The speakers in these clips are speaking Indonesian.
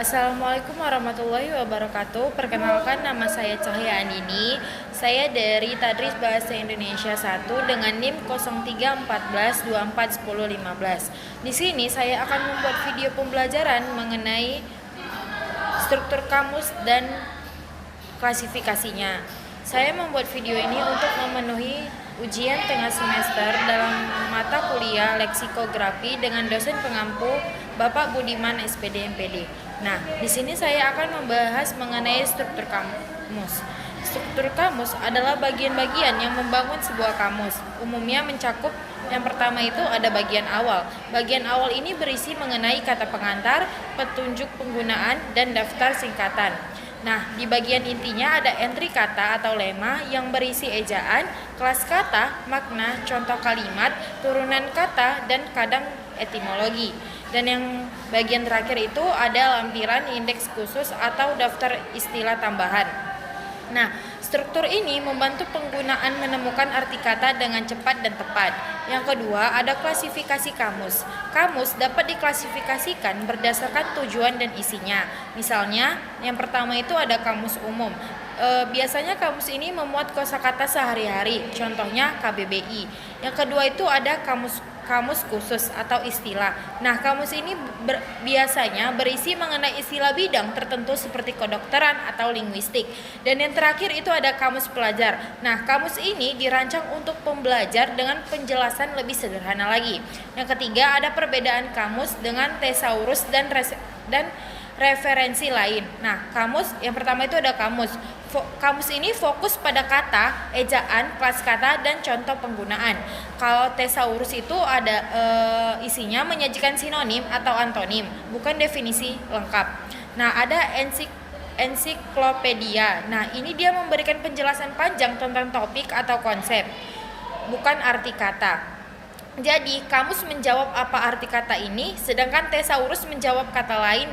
Assalamualaikum warahmatullahi wabarakatuh. Perkenalkan, nama saya Cahya Andini. Saya dari Tadris Bahasa Indonesia 1 dengan NIM 0314241015. Di sini saya akan membuat video pembelajaran mengenai struktur kamus dan klasifikasinya. Saya membuat video ini untuk memenuhi ujian tengah semester dalam mata kuliah leksikografi dengan dosen pengampu Bapak Budiman SPD MPD. Nah, di sini saya akan membahas mengenai struktur kamus. Struktur kamus adalah bagian-bagian yang membangun sebuah kamus. Umumnya mencakup yang pertama itu ada bagian awal. Bagian awal ini berisi mengenai kata pengantar, petunjuk penggunaan, dan daftar singkatan. Nah, di bagian intinya ada entry kata atau lema yang berisi ejaan, kelas kata, makna, contoh kalimat, turunan kata, dan kadang etimologi. Dan yang bagian terakhir itu ada lampiran indeks khusus atau daftar istilah tambahan. Nah, struktur ini membantu penggunaan menemukan arti kata dengan cepat dan tepat. Yang kedua, ada klasifikasi kamus. Kamus dapat diklasifikasikan berdasarkan tujuan dan isinya. Misalnya, yang pertama itu ada kamus umum. Biasanya kamus ini memuat kosakata sehari-hari, contohnya KBBI. Yang kedua itu ada kamus khusus atau istilah. Nah, kamus ini biasanya berisi mengenai istilah bidang tertentu seperti kedokteran atau linguistik. Dan yang terakhir itu ada kamus pelajar. Nah, kamus ini dirancang untuk pembelajar dengan penjelasan lebih sederhana lagi. Yang ketiga ada perbedaan kamus dengan tesaurus dan referensi lain. Nah, kamus yang pertama itu ada kamus. Kamus ini fokus pada kata, ejaan, kelas kata, dan contoh penggunaan. Kalau tesaurus itu ada isinya menyajikan sinonim atau antonim, bukan definisi lengkap. Nah, ada ensiklopedia. Nah, ini dia memberikan penjelasan panjang tentang topik atau konsep, bukan arti kata. Jadi, kamus menjawab apa arti kata ini, sedangkan tesaurus menjawab kata lain.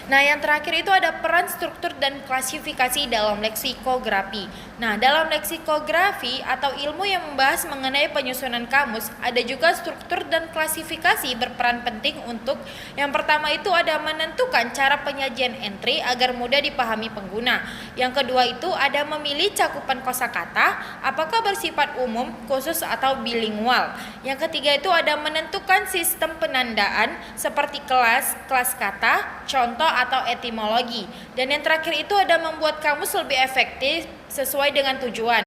Nah, yang terakhir itu ada peran struktur dan klasifikasi dalam leksikografi. Nah, dalam leksikografi atau ilmu yang membahas mengenai penyusunan kamus, ada juga struktur dan klasifikasi berperan penting untuk yang pertama itu ada menentukan cara penyajian entry agar mudah dipahami pengguna. Yang kedua itu ada memilih cakupan kosakata, apakah bersifat umum, khusus, atau bilingual. Yang ketiga itu ada menentukan sistem penandaan seperti kelas kata, contoh, atau etimologi. Dan yang terakhir itu ada membuat kamus lebih efektif sesuai dengan tujuan.